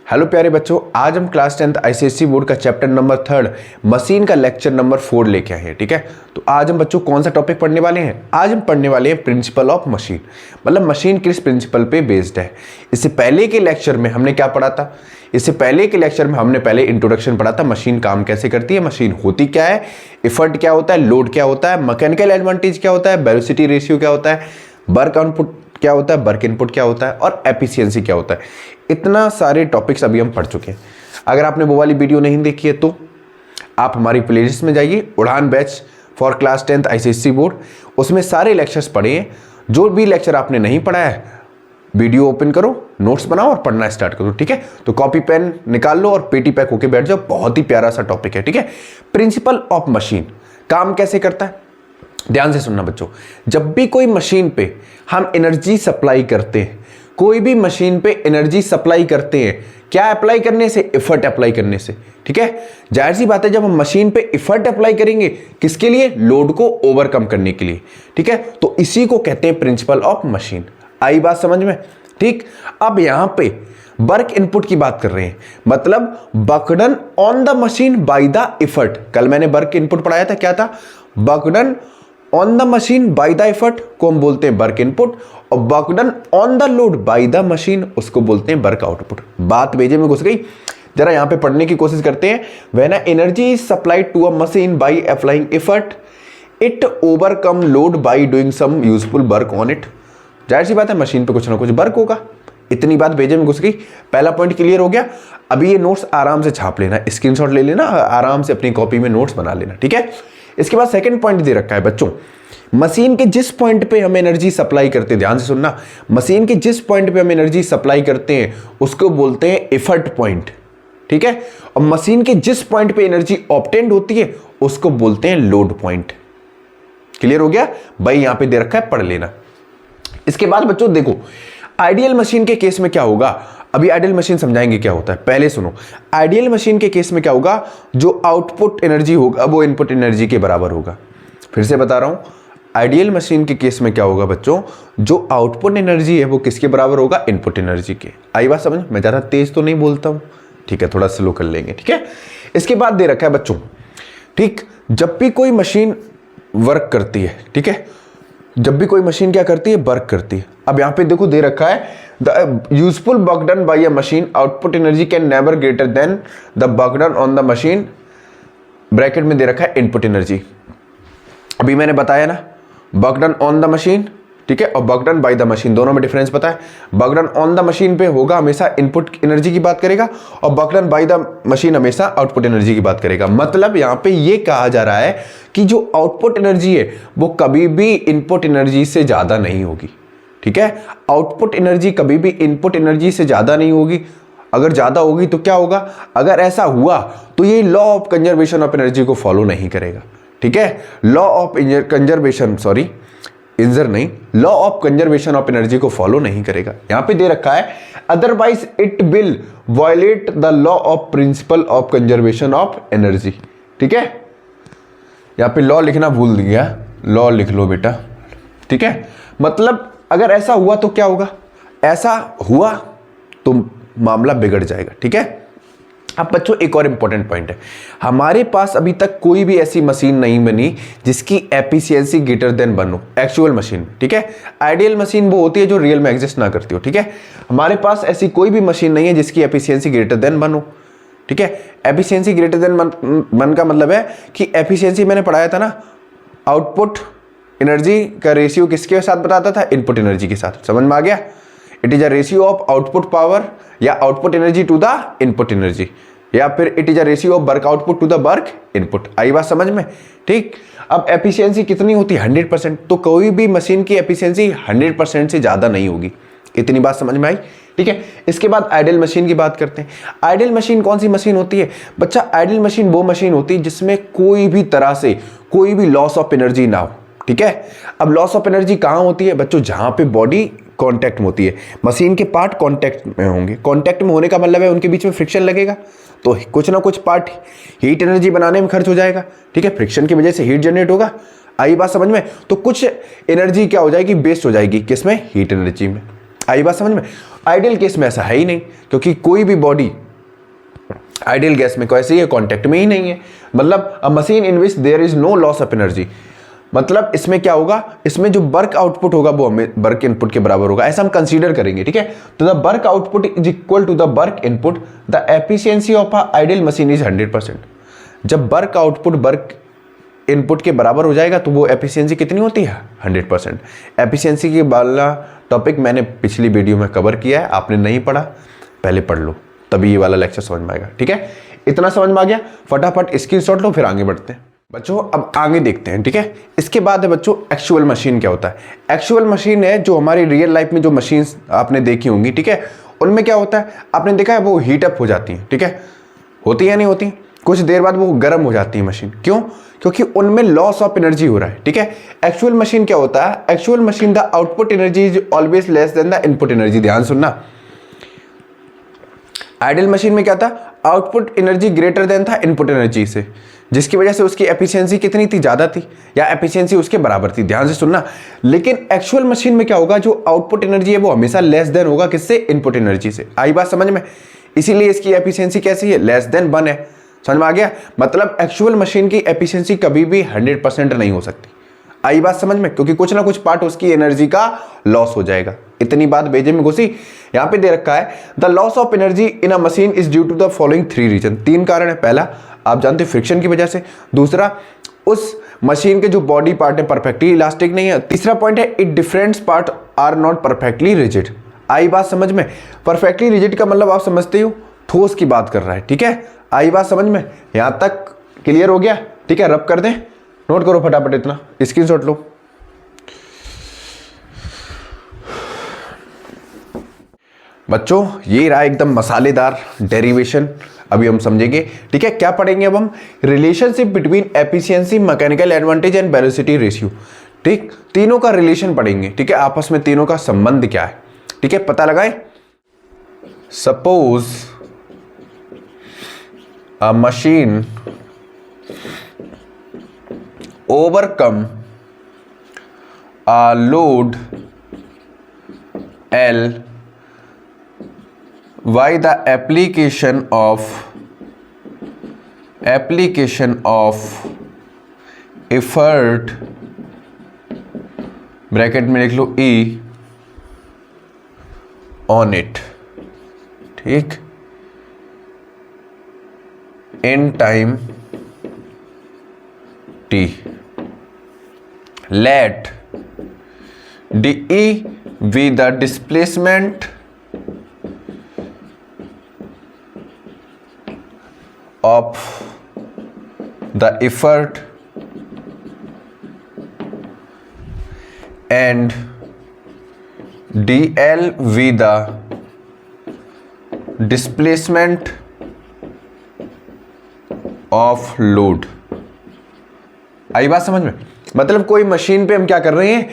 Hello प्यारे बच्चों, आज हम क्लास 10th आईसीएसई बोर्ड का चैप्टर नंबर 3 मशीन का लेक्चर नंबर 4 लेके आए हैं। ठीक है, तो आज हम बच्चों कौन सा टॉपिक पढ़ने वाले हैं? आज हम पढ़ने वाले हैं प्रिंसिपल ऑफ मशीन, मतलब मशीन किस प्रिंसिपल पे बेस्ड है। इससे पहले के लेक्चर में हमने क्या पढ़ा था? इससे पहले के लेक्चर में हमने पहले इंट्रोडक्शन पढ़ा था, मशीन काम कैसे करती है, मशीन होती क्या है, इफर्ट क्या होता है, लोड क्या होता है, मैकेनिकल एडवांटेज क्या होता है, वेलोसिटी रेशियो क्या होता है, वर्क आउटपुट क्या होता है, वर्क इनपुट क्या होता है और एफिशिएंसी क्या होता है। इतना सारे टॉपिक्स अभी हम पढ़ चुके हैं। अगर आपने वो वाली वीडियो नहीं देखी है तो आप हमारी प्लेलिस्ट में जाइए, उड़ान batch for class 10th ICSE board, उसमें सारे लेक्चर्स पढ़े हैं। जो भी लेक्चर आपने नहीं पढ़ा है, वीडियो ओपन करो, नोट्स बनाओ और पढ़ना स्टार्ट करो। ठीक है, तो कॉपी पेन निकाल लो और पेटी पैक होके बैठ जाओ। बहुत ही प्यारा सा टॉपिक है। ठीक है, प्रिंसिपल ऑफ मशीन काम कैसे करता है, ध्यान से सुनना बच्चों। जब भी कोई मशीन पे हम एनर्जी सप्लाई करते हैं, कोई भी मशीन पे एनर्जी सप्लाई करते हैं, क्या अप्लाई करने से? एफर्ट अप्लाई करने से। ठीक है, जाहिर सी बात है, जब हम मशीन पे एफर्ट अप्लाई करेंगे किसके लिए? लोड को ओवरकम करने के लिए। ठीक है, तो इसी को कहते हैं प्रिंसिपल ऑफ मशीन। आई बात समझ में? ठीक, अब यहां पे वर्क इनपुट की बात कर रहे हैं, मतलब work done on the machine by the effort. कल मैंने वर्क इनपुट पढ़ाया था, क्या था? Work done on the machine by the effort को हम बोलते हैं वर्क इनपुट, और work done on the load by the machine उसको बोलते हैं वर्क आउटपुट। बात बेजे में घुस गई, जरा यहां पे पढ़ने की कोशिश करते हैं। When energy is supplied to a machine by applying effort, it overcome load by doing some useful work on it. जाहिर सी बात है, मशीन पे कुछ ना कुछ वर्क होगा। इतनी बात बेजे में घुस गई, पहला पॉइंट क्लियर हो गया। अभी ये नोट्स आराम से छाप लेना, स्क्रीनशॉट ले लेना, आराम से अपनी कॉपी में नोट्स बना लेना। ठीक है, इसके बाद सेकंड पॉइंट दे रखा है बच्चों, मशीन के जिस पॉइंट पे हम एनर्जी सप्लाई करते हैं, ध्यान से सुनना, मशीन के जिस पॉइंट पे हम एनर्जी सप्लाई करते हैं उसको बोलते हैं एफर्ट पॉइंट। ठीक है, और मशीन के जिस पॉइंट पे एनर्जी ऑब्टेन्ड होती है उसको बोलते हैं लोड पॉइंट। क्लियर हो गया भाई? यहां पे दे रखा है, पढ़ लेना। इसके बाद बच्चों देखो, आइडियल मशीन के केस में क्या होगा। अभी आइडियल मशीन समझाएंगे क्या होता है, पहले सुनो। आइडियल मशीन के केस में क्या होगा? जो आउटपुट एनर्जी होगा वो इनपुट एनर्जी के बराबर होगा। फिर से बता रहा हूं, आइडियल मशीन के केस में क्या होगा बच्चों? जो आउटपुट एनर्जी है वो किसके बराबर होगा? इनपुट एनर्जी के। आई बात समझ? मैं ज्यादा तेज तो नहीं बोलता हूं, ठीक है, थोड़ा स्लो कर लेंगे। ठीक है, इसके बाद दे रखा है बच्चों, ठीक, जब भी कोई मशीन वर्क करती है, ठीक है, जब भी कोई मशीन क्या करती है? वर्क करती है। अब यहां पे देखो दे रखा है, the useful work done by a machine output energy can never greater than the work done on the machine, bracket में दे रखा है इनपुट एनर्जी। अभी मैंने बताया ना, work done on the machine, ठीक है, और work done by the machine, दोनों में डिफरेंस पता है। Work done on the machine पे होगा हमेशा इनपुट एनर्जी की बात करेगा, और work done by the machine हमेशा आउटपुट एनर्जी की बात करेगा। मतलब यहां पे ये कहा जा रहा है कि जो आउटपुट एनर्जी है वो कभी भी इनपुट एनर्जी से ज्यादा नहीं होगी। ठीक है, आउटपुट एनर्जी कभी भी इनपुट एनर्जी से ज्यादा नहीं होगी। अगर ज्यादा होगी तो क्या होगा? अगर ऐसा हुआ तो ये law of conservation of energy को फॉलो नहीं करेगा। ठीक है, लॉ ऑफ कंजर्वेशन, सॉरी इंजर नहीं, law of conservation of energy को फॉलो नहीं करेगा। यहां पे दे रखा है, otherwise it will violate the law of principle of conservation of energy. ठीक है, यहां पे लॉ लिखना भूल गया, लॉ लिख लो बेटा। ठीक है, मतलब अगर ऐसा हुआ तो क्या होगा? ऐसा हुआ तो मामला बिगड़ जाएगा। ठीक है, अब बच्चों एक और इंपॉर्टेंट पॉइंट है, हमारे पास अभी तक कोई भी ऐसी मशीन नहीं बनी जिसकी एफिशिएंसी ग्रेटर देन 1 हो, एक्चुअल मशीन। ठीक है, आइडियल मशीन वो होती है जो रियल में एग्जिस्ट ना करती हो। ठीक है, हमारे पास ऐसी कोई भी मशीन नहीं है जिसकी एफिशिएंसी ग्रेटर देन 1 हो। ठीक है, एफिशिएंसी ग्रेटर देन 1 का मतलब है कि एफिशिएंसी मैंने पढ़ाया था ना, आउटपुट एनर्जी का रेशियो किसके साथ बताता था? इनपुट एनर्जी के साथ। समझ में आ गया? It is a ratio of output power या output energy to the input energy, या फिर it is a ratio of work output to the work input. आई बात समझ में? ठीक, अब एफिशिएंसी कितनी होती है? 100%। तो कोई भी मशीन की एफिशिएंसी 100% से ज्यादा नहीं होगी। इतनी बात समझ में आई? ठीक है, इसके बाद आइडियल मशीन की बात करते हैं। आइडियल मशीन कौन सी मशीन होती है बच्चा? आइडियल मशीन वो मशीन होती है जिसमें कोई भी तरह से कोई भी लॉस ऑफ एनर्जी ना हो। ठीक है, अब लॉस ऑफ एनर्जी कहां होती है बच्चों? जहां पे बॉडी कांटेक्ट में होती है, मशीन के पार्ट कांटेक्ट में होंगे। कांटेक्ट में होने का मतलब है उनके बीच में फ्रिक्शन लगेगा, तो कुछ ना कुछ पार्ट हीट एनर्जी बनाने में खर्च हो जाएगा। ठीक है, फ्रिक्शन की वजह से हीट जनरेट होगा। आई बात समझ में? तो कुछ एनर्जी क्या हो जाएगी? वेस्ट हो जाएगी, किसमें? हीट एनर्जी में। आई बात समझ में? आइडियल केस में ऐसा है ही नहीं, क्योंकि कोई भी बॉडी आइडियल गैस में कैसे ही कांटेक्ट में ही नहीं है। मतलब a machine in which there is no loss of energy, मतलब इसमें क्या होगा, इसमें जो वर्क आउटपुट होगा वो हमें वर्क इनपुट के बराबर होगा, ऐसा हम कंसीडर करेंगे। ठीक है, तो the work output is equal to the work input, the efficiency of a ideal machine is 100%। जब वर्क आउटपुट वर्क इनपुट के बराबर हो जाएगा तो वो एफिशिएंसी कितनी होती है, 100%। एफिशिएंसी के वाला टॉपिक मैंने पिछली वीडियो में कवर किया है, आपने नहीं पढ़ा पहले पढ़ लो, तभी ये वाला लेक्चर समझ में आएगा। ठीक है, इतना समझ में आ गया, फटाफट स्क्रीनशॉट लो, फिर आगे बढ़ते हैं बच्चों। अब आगे देखते हैं। ठीक है, इसके बाद है बच्चों एक्चुअल मशीन क्या होता है। एक्चुअल मशीन है जो हमारी रियल लाइफ में जो मशीन्स आपने देखी होंगी, ठीक है, उनमें क्या होता है, आपने देखा है वो हीट अप हो जाती हैं। ठीक है, होती है नहीं होती, कुछ देर बाद वो गर्म हो जाती है मशीन। क्यों? क्योंकि उनमें लॉस ऑफ एनर्जी हो रहा है। ठीक है, एक्चुअल मशीन क्या होता है, actual machine the output energy is always less than the input energy. ध्यान सुनना, आइडियल मशीन में क्या था, आउटपुट एनर्जी ग्रेटर देन था इनपुट एनर्जी से, जिसकी वजह से उसकी एफिशिएंसी कितनी थी, ज्यादा थी, या एफिशिएंसी उसके बराबर थी। ध्यान से सुनना, लेकिन एक्चुअल मशीन में क्या होगा, जो आउटपुट एनर्जी है वो हमेशा लेस देन होगा, किससे, इनपुट एनर्जी से। आई बात समझ में? इसीलिए इसकी एफिशिएंसी कैसी है, लेस देन 1 है। समझ में आ गया? मतलब एक्चुअल मशीन की एफिशिएंसी कभी भी 100% नहीं हो सकती। आई बात समझ में? क्योंकि कुछ ना कुछ पार्ट उसकी एनर्जी का लॉस हो जाएगा। इतनी बात भेजे में घुसी। यहां पे दे रखा है the loss of energy in a machine is due to the following 3 reason. 3 कारण है। पहला आप जानते हैं फ्रिक्शन की वजह से, दूसरा उस मशीन के जो बॉडी पार्ट है परफेक्टली इलास्टिक नहीं है, तीसरा पॉइंट है it different part are not perfectly rigid. आई बात समझ में? परफेक्टली रिजिड का मतलब आप समझते हो, ठोस की बात कर रहा है। ठीक है, आई बात समझ में? यहां तक क्लियर हो गया? ठीक है, रब कर दें, नोट करो फटाफट, इतना स्क्रीनशॉट लो। बच्चों ये रहा एकदम मसालेदार डेरिवेशन, अभी हम समझेंगे। ठीक है, क्या पढ़ेंगे अब हम, relationship between efficiency, mechanical advantage and velocity ratio. ठीक, तीनों का रिलेशन पढ़ेंगे। ठीक है, आपस में तीनों का संबंध क्या है, ठीक है, पता लगाएं। Suppose a machine overcome a load L by the application of effort, bracket में लिख लो E on it, ठीक, in time T, let dE be the displacement of the effort and dL be the displacement of load। आई बात समझ में? मतलब कोई machine पे हम क्या कर रहे हैं,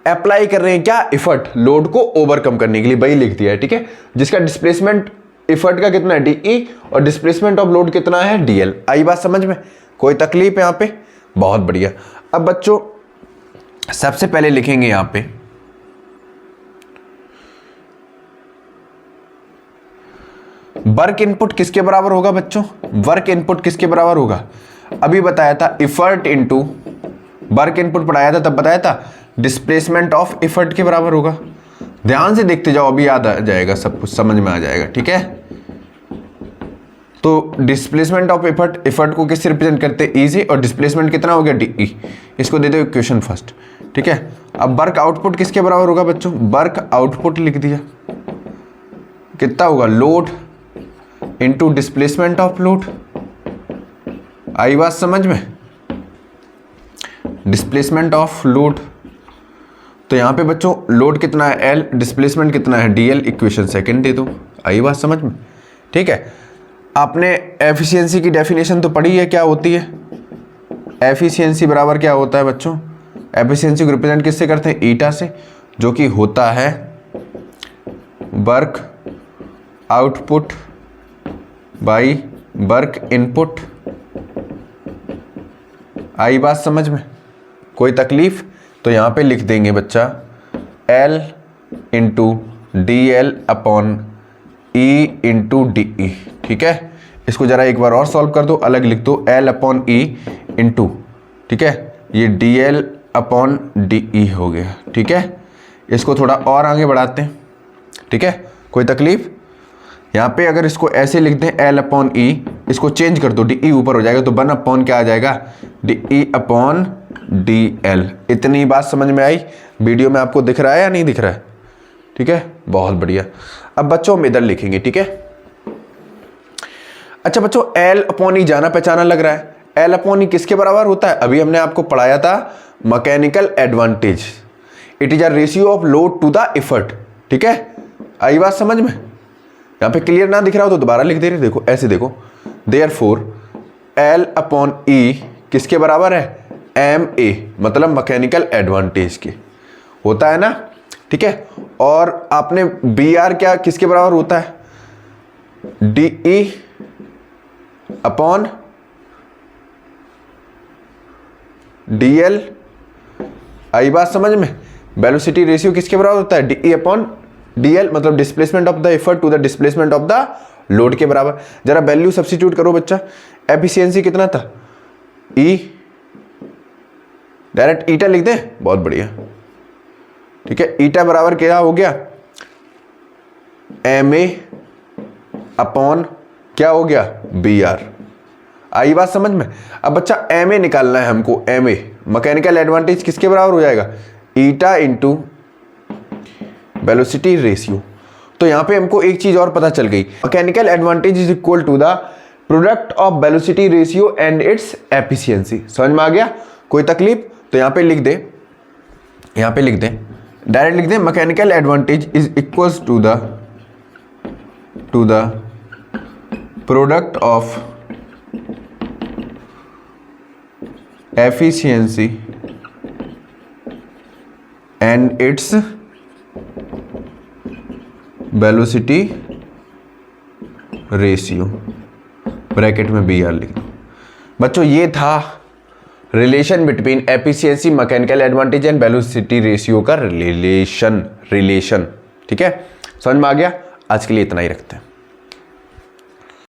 अप्लाई कर रहे हैं क्या, एफर्ट, लोड को ओवरकम करने के लिए, वही लिख दिया है। ठीक है, जिसका डिस्प्लेसमेंट एफर्ट का कितना है, डीई, और डिस्प्लेसमेंट ऑफ लोड कितना है, डीएल। आई बात समझ में? कोई तकलीफ यहां पे? बहुत बढ़िया। अब बच्चों सबसे पहले लिखेंगे यहां पे वर्क इनपुट किसके बराबर होगा बच्चों, वर्क इनपुट किसके बराबर होगा, अभी बताया था एफर्ट इनटू वर्क इनपुट पढ़ाया था, तब बताया था डिस्प्लेसमेंट ऑफ एफर्ट के बराबर होगा। ध्यान से देखते जाओ, अभी याद आ जाएगा, सब कुछ समझ में आ जाएगा। ठीक है, तो डिस्प्लेसमेंट ऑफ एफर्ट, एफर्ट को किससे रिप्रेजेंट करते हैं, ई से, और डिस्प्लेसमेंट कितना हो गया, डी। इसको दे दो इक्वेशन फर्स्ट। ठीक है, अब वर्क आउटपुट किसके बराबर होगा बच्चों, वर्क आउटपुट लिख दिया, कितना होगा, load into displacement of load. आई बात समझ में, डिस्प्लेसमेंट ऑफ लोड, तो यहां पे बच्चों लोड कितना है, एल, डिस्प्लेसमेंट कितना है, डीएल, इक्वेशन सेकंड दे दो। आई बात समझ में? ठीक है, आपने एफिशिएंसी की डेफिनेशन तो पढ़ी है, क्या होती है एफिशिएंसी, बराबर क्या होता है बच्चों, एफिशिएंसी को रिप्रेजेंट किससे करते हैं, ईटा से, जो कि होता है work output by work input. आई बात समझ में? कोई तकलीफ? तो यहां पे लिख देंगे बच्चा L into dl upon e into D E. ठीक है, इसको जरा एक बार और सॉल्व कर दो, अलग लिख दो, l अपॉन e इंटू, ठीक है, ये dl अपॉन डी ई हो गया। ठीक है, इसको थोड़ा और आगे बढ़ाते हैं। ठीक है, कोई तकलीफ? यहाँ पे अगर इसको ऐसे लिख दें l अपॉन ई, इसको चेंज कर दो, डी ई ऊपर हो जाएगा तो 1 अपॉन क्या आ जाएगा, D E upon D L. इतनी बात समझ में आई? वीडियो में आपको दिख रहा है या नहीं दिख रहा है? ठीक है, बहुत बढ़िया। अब बच्चों हम इधर लिखेंगे। ठीक है, अच्छा बच्चों, l अपॉन ई जाना पहचाना लग रहा है। l अपॉन ई किसके बराबर होता है? अभी हमने आपको पढ़ाया था mechanical advantage, it is a ratio of load to the effort. ठीक है, आई बात समझ में? यहाँ पे क्लियर ना दिख रहा हो तो दोबारा लिख दे रहे, देखो ऐसे देखो, देयरफॉर l अपॉन ई किसके बराबर है, एम ए, मतलब मैकेनिकल एडवांटेज के होता है ना। ठीक है, और आपने बी आर क्या किसके बराबर होता है, D E upon D L. आई बात समझ में? वेलोसिटी रेशियो किसके बराबर होता है, D E upon D L, मतलब displacement of the effort to the displacement of the load के बराबर। जरा वैल्यू सब्स्टिट्यूट करो बच्चा, एफिशिएंसी कितना था, ई, डायरेक्ट ईटा लिख दें, बहुत बढ़िया। ठीक है, ईटा बराबर क्या हो गया, एम ए अपॉन क्या हो गया, बी आर। आई बात समझ में? अब बच्चा एम ए निकालना है हमको, एम ए मैकेनिकल एडवांटेज किसके बराबर हो जाएगा, ईटा इंटू वेलोसिटी रेशियो। तो यहां पे हमको एक चीज और पता चल गई, mechanical advantage is equal to the product of velocity ratio and its efficiency. समझ में आ गया? कोई तकलीफ? तो यहां पे लिख दे, यहां पे लिख दे, डायरेक्ट लिख दे, mechanical advantage is equals to the product of efficiency and its velocity ratio, bracket में बी आर लिख दो। बच्चों ये था relation between efficiency, mechanical advantage and velocity ratio का रिलेशन। ठीक है, समझ में आ गया? आज के लिए इतना ही रखते हैं।